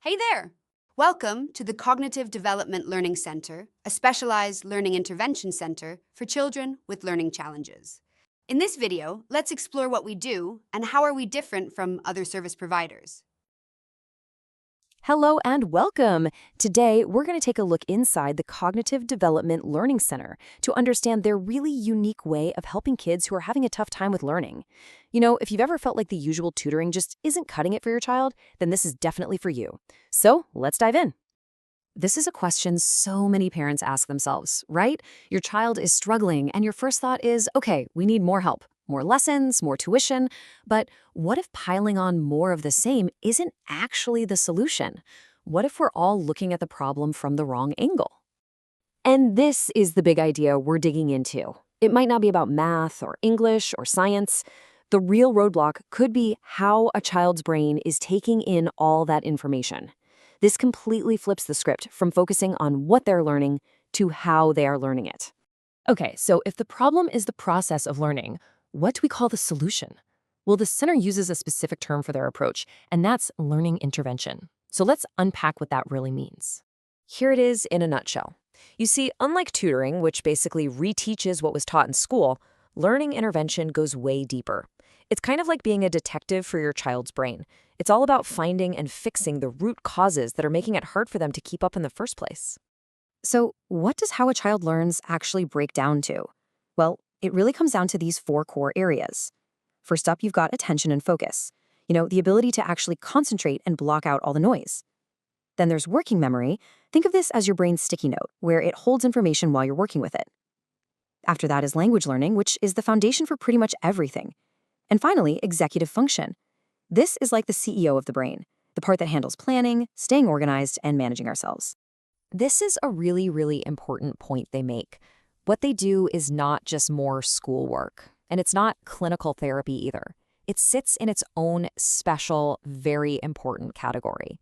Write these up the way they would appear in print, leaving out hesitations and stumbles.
Hey there! Welcome to the Cognitive Development Learning Center, a specialized learning intervention center for children with learning challenges. In this video, let's explore what we do and how are we different from other service providers. Hello and welcome. Today, we're going to take a look inside the Cognitive Development Learning Center to understand their really unique way of helping kids who are having a tough time with learning. You know, if you've ever felt like the usual tutoring just isn't cutting it for your child, then this is definitely for you. So let's dive in. This is a question so many parents ask themselves, right? Your child is struggling, and your first thought is, okay, we need more help. More lessons, more tuition. But what if piling on more of the same isn't actually the solution? What if we're all looking at the problem from the wrong angle? And this is the big idea we're digging into. It might not be about math or English or science. The real roadblock could be how a child's brain is taking in all that information. This completely flips the script from focusing on what they're learning to how they are learning it. Okay, so if the problem is the process of learning, what do we call the solution? Well, the center uses a specific term for their approach, and that's learning intervention. So let's unpack what that really means. Here it is in a nutshell. You see, unlike tutoring, which basically reteaches what was taught in school, learning intervention goes way deeper. It's kind of like being a detective for your child's brain. It's all about finding and fixing the root causes that are making it hard for them to keep up in the first place. So, what does how a child learns actually break down to? Well, it really comes down to these four core areas. First up, you've got attention and focus. The ability to actually concentrate and block out all the noise. Then there's working memory. Think of this as your brain's sticky note, where it holds information while you're working with it. After that is language learning, which is the foundation for pretty much everything. And finally, executive function. This is like the CEO of the brain, the part that handles planning, staying organized, and managing ourselves. This is a really, really important point they make. What they do is not just more schoolwork, and it's not clinical therapy either. It sits in its own special, very important category.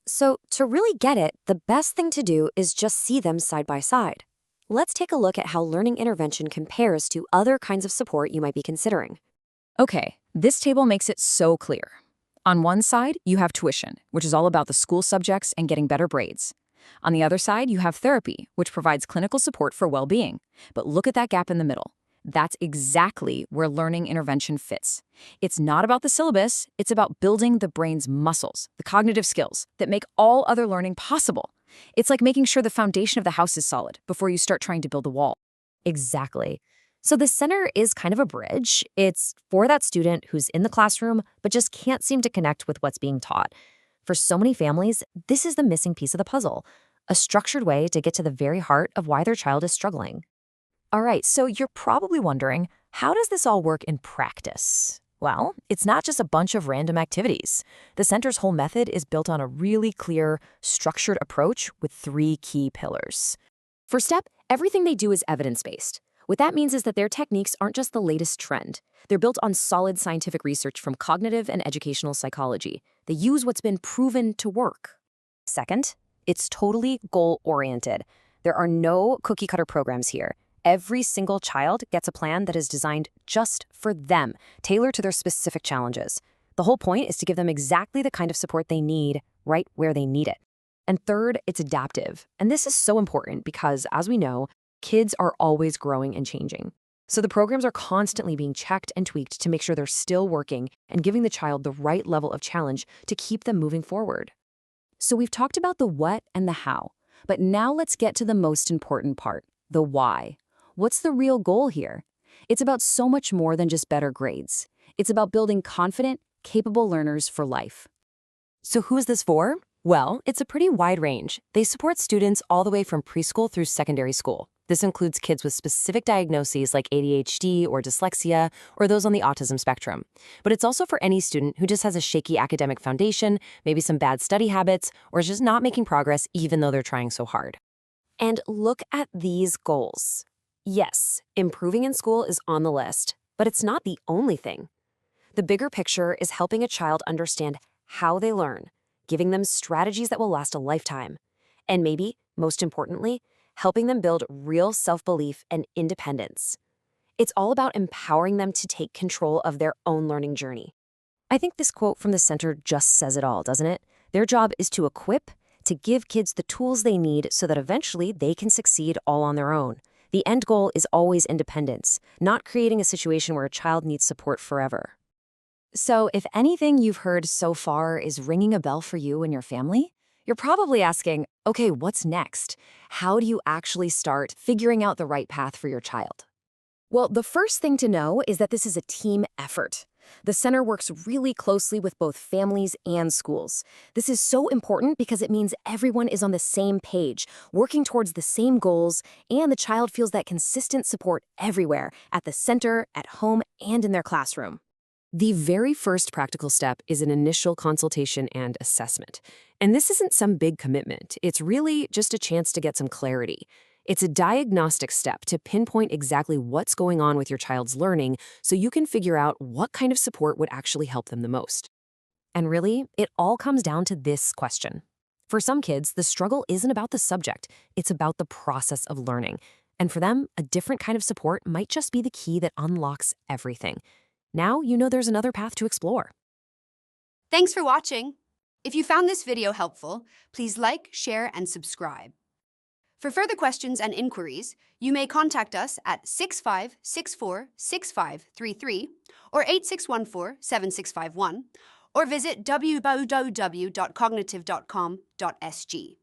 So to really get it, the best thing to do is just see them side by side. Let's take a look at how learning intervention compares to other kinds of support you might be considering. Okay, this table makes it so clear. On one side, you have tuition, which is all about the school subjects and getting better grades. On the other side, you have therapy, which provides clinical support for well-being. But look at that gap in the middle. That's exactly where learning intervention fits. It's not about the syllabus, it's about building the brain's muscles, the cognitive skills that make all other learning possible. It's like making sure the foundation of the house is solid before you start trying to build the wall. Exactly. So the center is kind of a bridge. It's for that student who's in the classroom but just can't seem to connect with what's being taught. For so many families, this is the missing piece of the puzzle, a structured way to get to the very heart of why their child is struggling. All right, so you're probably wondering, how does this all work in practice? Well, it's not just a bunch of random activities. The center's whole method is built on a really clear, structured approach with three key pillars. First step, everything they do is evidence-based. What that means is that their techniques aren't just the latest trend. They're built on solid scientific research from cognitive and educational psychology. They use what's been proven to work. Second, it's totally goal-oriented. There are no cookie-cutter programs here. Every single child gets a plan that is designed just for them, tailored to their specific challenges. The whole point is to give them exactly the kind of support they need, right where they need it. And third, it's adaptive. And this is so important because, as we know, kids are always growing and changing. So the programs are constantly being checked and tweaked to make sure they're still working and giving the child the right level of challenge to keep them moving forward. So we've talked about the what and the how, but now let's get to the most important part, the why. What's the real goal here? It's about so much more than just better grades. It's about building confident, capable learners for life. So who is this for? Well, it's a pretty wide range. They support students all the way from preschool through secondary school. This includes kids with specific diagnoses like ADHD or dyslexia, or those on the autism spectrum. But it's also for any student who just has a shaky academic foundation, maybe some bad study habits, or is just not making progress even though they're trying so hard. And look at these goals. Yes, improving in school is on the list, but it's not the only thing. The bigger picture is helping a child understand how they learn, giving them strategies that will last a lifetime, and maybe, most importantly, helping them build real self-belief and independence. It's all about empowering them to take control of their own learning journey. I think this quote from the center just says it all, doesn't it? Their job is to equip, to give kids the tools they need so that eventually they can succeed all on their own. The end goal is always independence, not creating a situation where a child needs support forever. So, if anything you've heard so far is ringing a bell for you and your family, you're probably asking, okay, what's next? How do you actually start figuring out the right path for your child? Well, the first thing to know is that this is a team effort. The center works really closely with both families and schools. This is so important because it means everyone is on the same page, working towards the same goals, and the child feels that consistent support everywhere, at the center, at home, and in their classroom. The very first practical step is an initial consultation and assessment. And this isn't some big commitment. It's really just a chance to get some clarity. It's a diagnostic step to pinpoint exactly what's going on with your child's learning so you can figure out what kind of support would actually help them the most. And really, it all comes down to this question. For some kids, the struggle isn't about the subject, it's about the process of learning. And for them, a different kind of support might just be the key that unlocks everything. Now you know there's another path to explore. Thanks for watching. If you found this video helpful, please like, share, and subscribe. For further questions and inquiries, you may contact us at 65646533 or 8614-7651, or visit www.cognitive.com.sg.